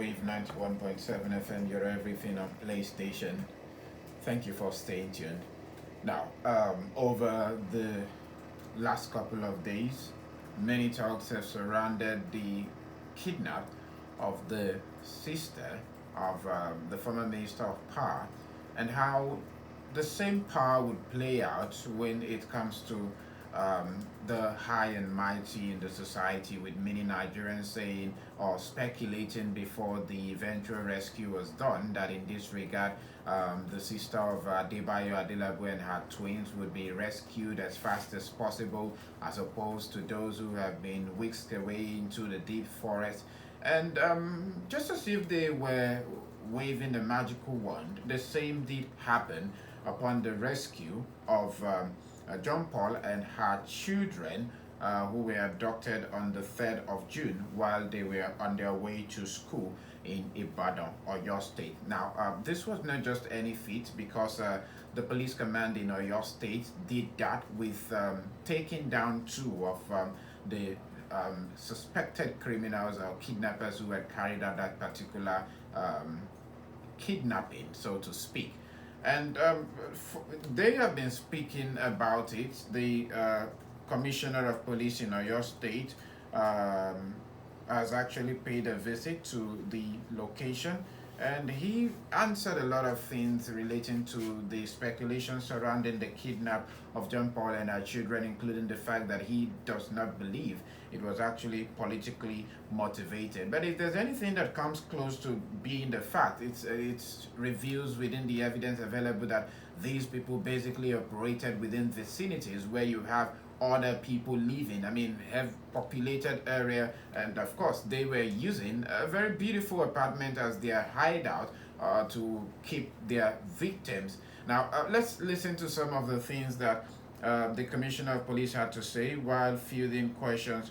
WAVE91.7FM, your everything on PlayStation. Thank you for staying tuned. Now, over the last couple of days, many talks have surrounded the kidnap of the sister of the former Minister of Power and how the same power would play out when it comes to the high and mighty in the society, with many Nigerians saying or speculating before the eventual rescue was done that in this regard, the sister of Adebayo Adelabu and her twins would be rescued as fast as possible, as opposed to those who have been whisked away into the deep forest. And just as if they were waving a magical wand, the same did happen upon the rescue of John Paul and her children, who were abducted on the 3rd of June while they were on their way to school in Ibadan, Oyo State. Now, this was not just any feat, because the police command in Oyo State did that with taking down two of the suspected criminals or kidnappers who had carried out that particular kidnapping, so to speak. And they have been speaking about it. The Commissioner of Police in Oyo State has actually paid a visit to the location, and he answered a lot of things relating to the speculation surrounding the kidnap of John Paul and her children, including the fact that he does not believe it was actually politically motivated. But if there's anything that comes close to being the fact, it reveals within the evidence available that these people basically operated within vicinities where you have other people living. I mean, have populated area, and of course they were using a very beautiful apartment as their hideout to keep their victims. Now, let's listen to some of the things that the Commissioner of Police had to say while fielding questions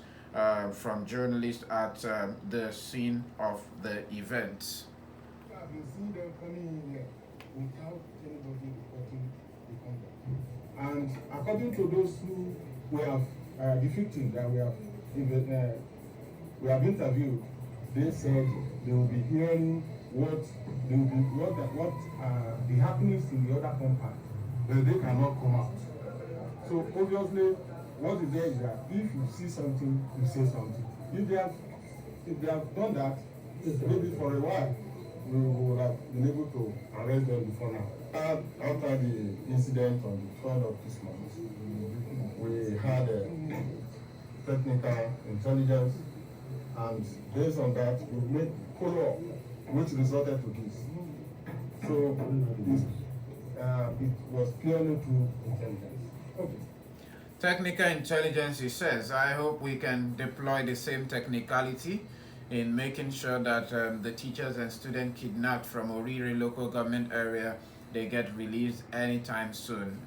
from journalists at the scene of the event. I've been seeing them coming in here without anybody reporting the conduct. And according to those who we have the victim that we have interviewed, they said they will be hearing the happenings in the other compound, but they cannot come out. So obviously, what is there is that if you see something, you say something. If they have done that, maybe for a while, we would have been able to arrest them before now. After the incident on the 12th of this month, we had a technical intelligence, and based on that, we made follow-up, which resulted to this. So it was purely through intelligence. Okay. Technical intelligence, he says. I hope we can deploy the same technicality in making sure that the teachers and students kidnapped from Orire local government area, they get released anytime soon.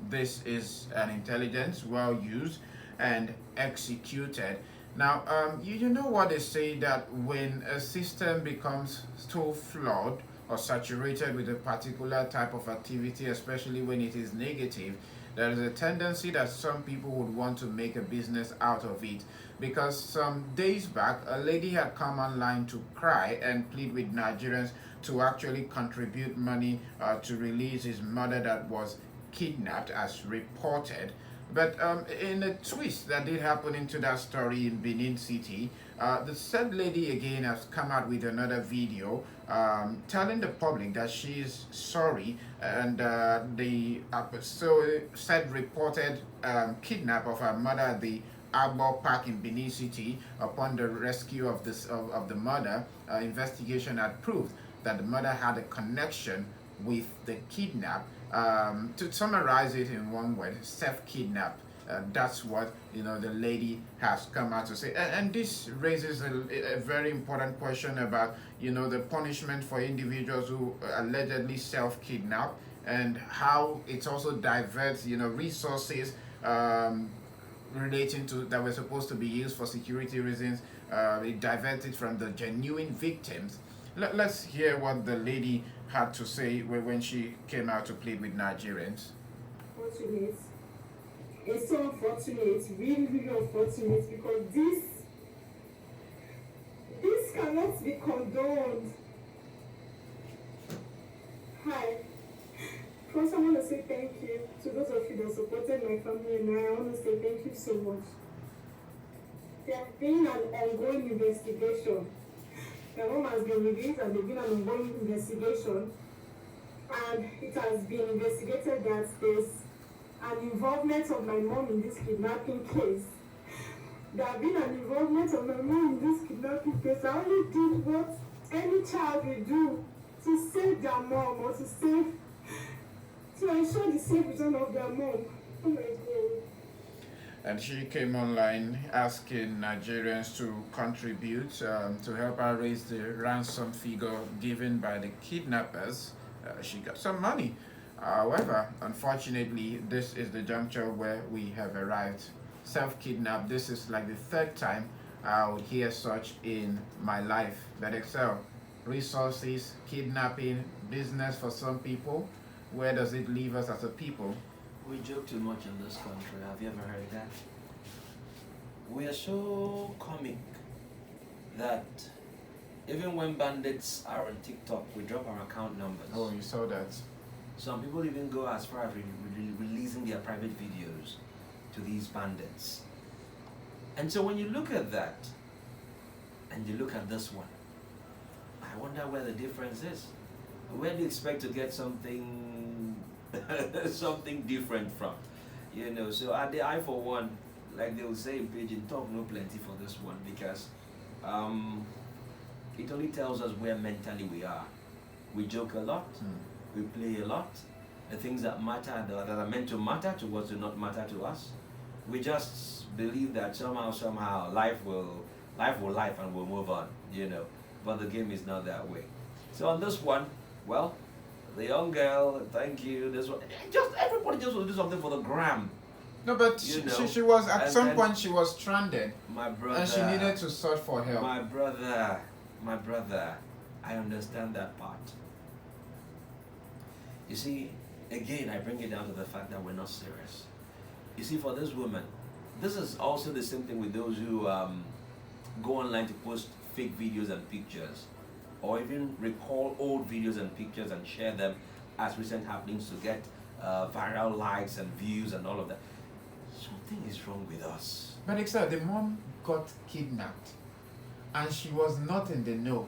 This is an intelligence well used and executed. Now, you know what they say, that when a system becomes so flawed or saturated with a particular type of activity, especially when it is negative, there is a tendency that some people would want to make a business out of it. Because some days back, a lady had come online to cry and plead with Nigerians to actually contribute money to release his mother that was kidnapped, as reported. But in a twist that did happen into that story in Benin City, the said lady again has come out with another video telling the public that she is sorry, and the said reported kidnap of her mother at the Agbo Park in Benin City. Upon the rescue of the mother, investigation had proved that the mother had a connection with the kidnap. To summarize it in one word, self-kidnap. That's what the lady has come out to say, and this raises a very important question about the punishment for individuals who allegedly self-kidnap, and how it also diverts resources relating to that were supposed to be used for security reasons. It diverted from the genuine victims. Let's hear what the lady had to say when she came out to plead with Nigerians. Unfortunate. It's so unfortunate, really, really unfortunate, because this cannot be condoned. Hi. First, I want to say thank you to those of you that supported my family, and I want to say thank you so much. There has been an ongoing investigation. My mom has been released, and there's been an ongoing investigation, and it has been investigated that there's an involvement of my mom in this kidnapping case. There has been an involvement of my mom in this kidnapping case. I only did what any child will do to save their mom, or to ensure the safe return of their mom. Oh my God. And she came online asking Nigerians to contribute to help her raise the ransom figure given by the kidnappers. She got some money. However, unfortunately, this is the juncture where we have arrived. Self-kidnap, this is like the third time I would hear such in my life. But Excel, resources, kidnapping, business for some people, where does it leave us as a people? We joke too much in this country. Have you ever heard that? We are so comic that even when bandits are on TikTok, we drop our account numbers. Oh, you saw that. Some people even go as far as releasing their private videos to these bandits. And so when you look at that, and you look at this one, I wonder where the difference is. Where do you expect to get something something different from? You know, so I for one, like they will say in Pidgin, talk no plenty for this one, because it only tells us where mentally we are. We joke a lot, we play a lot. The things that matter, that are meant to matter to us, do not matter to us. We just believe that somehow life will life and we'll move on, you know. But the game is not that way. So on this one, well, the young girl, thank you. This one, just everybody just will do something for the gram. No, but she was at some point she was stranded. My brother, and she needed to search for help. My brother, I understand that part. You see, again, I bring it down to the fact that we're not serious. You see, for this woman, this is also the same thing with those who go online to post fake videos and pictures, or even recall old videos and pictures and share them as recent happenings to get viral likes and views and all of that. Something is wrong with us. But except the mom got kidnapped, and she was not in the know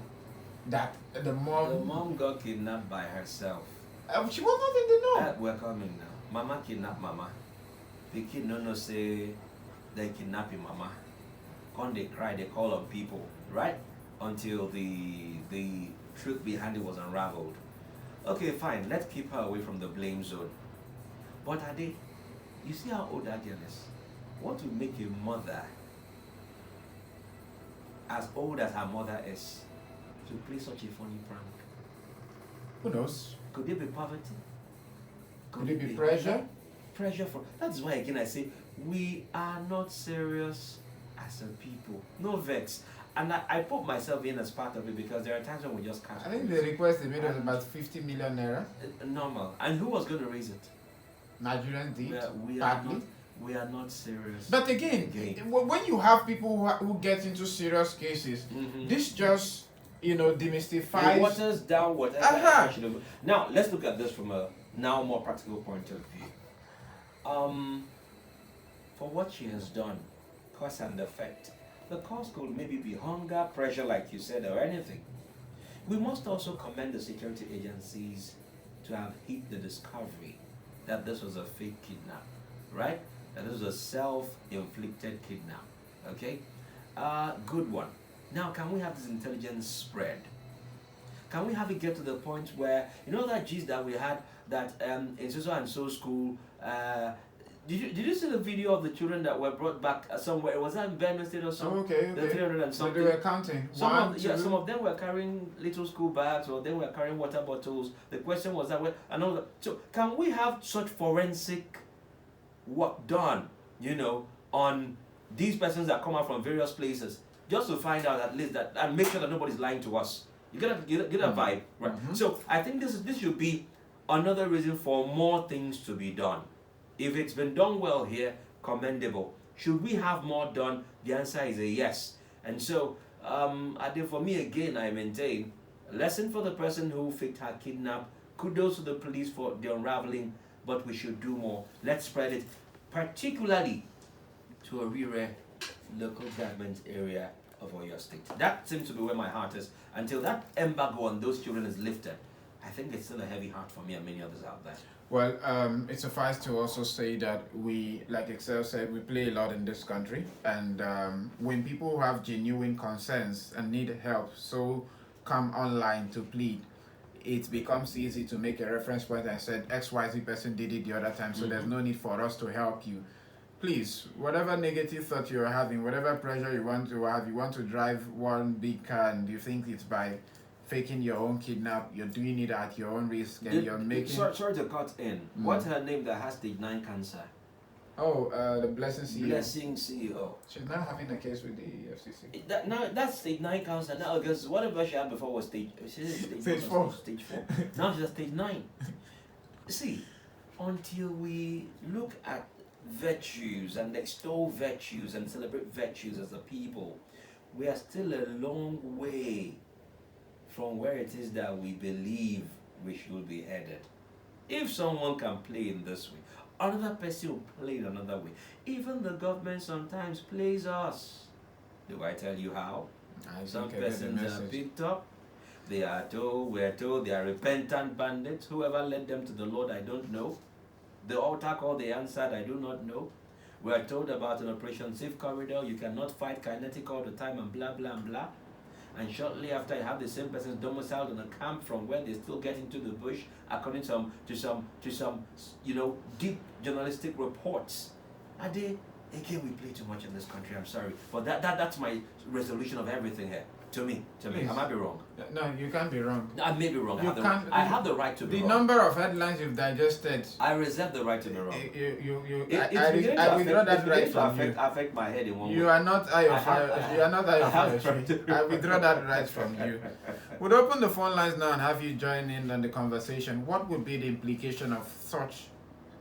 that the mom got kidnapped by herself. She was not in the know. We're coming now. Mama kidnapped mama. The kid no say they kidnapping mama. When they cry, they call on people, right? Until the truth behind it was unraveled. Okay, fine. Let's keep her away from the blame zone. But Ade, you see how old that girl is? What would make a mother as old as her mother is to play such a funny prank? Who knows? Could it be poverty? Could it be pressure? Pressure for. That's why again I say we are not serious as a people. No vex. And I put myself in as part of it because there are times when we just can't. I think the request they made was about 50 million naira. Normal. And who was going to raise it? Nigerians did. We are not serious. But again, when you have people who get into serious cases, this just, demystifies. It waters down whatever. Now, let's look at this from a now more practical point of view. For what she has done, cause and effect. The cause could maybe be hunger, pressure, like you said, or anything. We must also commend the security agencies to have hit the discovery that this was a fake kidnap, right? That this was a self-inflicted kidnap, okay? Good one. Now, can we have this intelligence spread? Can we have it get to the point where, that gist that we had that in so and so school, did you see the video of the children that were brought back somewhere? Was that in Benue State or something? Okay. The 300 and something. So they were counting. Some of them were carrying little school bags, or they were carrying water bottles. The question was that way, and all that. So can we have such forensic work done, on these persons that come out from various places, just to find out at least that, and make sure that nobody's lying to us. You get a vibe, right? So I think this should be another reason for more things to be done. If it's been done well here, commendable. Should we have more done? The answer is a yes. And so For me again, I maintain lesson for the person who faked her kidnap. Kudos to the police for the unraveling, but we should do more. Let's spread it, particularly to a rare local government area of Oyo State. That seems to be where my heart is. Until that embargo on those children is lifted, I think it's still a heavy heart for me and many others out there. Well, it's suffice to also say that we, like Excel said, we play a lot in this country, and when people have genuine concerns and need help, so come online to plead, it becomes easy to make a reference point and said XYZ person did it the other time, so there's no need for us to help you. Please, whatever negative thought you're having, whatever pressure you want to have, you want to drive one big car and you think it's by faking your own kidnap, you're doing it at your own risk, and you're making... Sorry to cut in. What's her name that has stage 9 cancer? Oh, the Blessing CEO. Blessing CEO. She's now having a case with the FCC. Now that's stage 9 cancer now, because whatever she had before was stage 4. Stage 4. Now she's at stage 9. See, until we look at virtues and extol virtues and celebrate virtues as a people, we are still a long way from where it is that we believe we should be headed. If someone can play in this way, another person will play in another way. Even the government sometimes plays us. Do I tell you how? Some persons are picked up. We're told they are repentant bandits. Whoever led them to the Lord, I don't know. The altar call they answered, I do not know. We are told about an Operation Safe Corridor. You cannot fight kinetic all the time and blah, blah, blah. And shortly after, you have the same persons domiciled in a camp from where they still get into the bush, according to some deep journalistic reports. Again, we play too much in this country. I'm sorry, but that's my resolution of everything here. To me, Please. I might be wrong. No, you can't be wrong. I may be wrong. I have the right to be wrong. The number of headlines you've digested. I reserve the right to be wrong. I withdraw that right from you. Affect my head in one way. You are not Ayo. You are not Ayo. I withdraw that right from you. We'll open the phone lines now and have you join in on the conversation. What would be the implication of such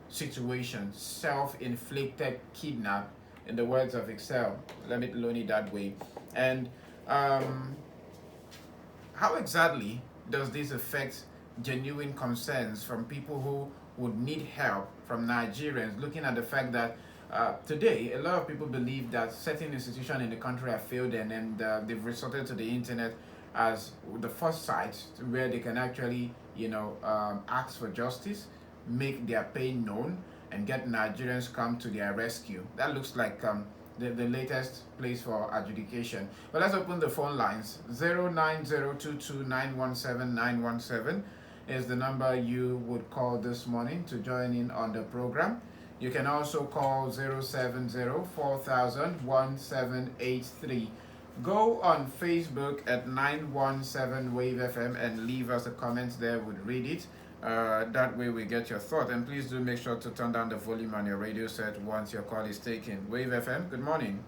situation, self-inflicted kidnap, in the words of Excel? Let me loan it that way. And how exactly does this affect genuine concerns from people who would need help from Nigerians, looking at the fact that today a lot of people believe that certain institutions in the country have failed them, and they've resorted to the internet as the first site where they can actually ask for justice, make their pain known, and get Nigerians come to their rescue. That looks like the latest place for adjudication. But let's open the phone lines. 09022917917 is the number you would call this morning to join in on the program. You can also call 070-4000-1783. Go on Facebook at 917 WAVE FM and leave us a comment there. We'll read it. That way we get your thought. And please do make sure to turn down the volume on your radio set once your call is taken. WAVE FM, good morning.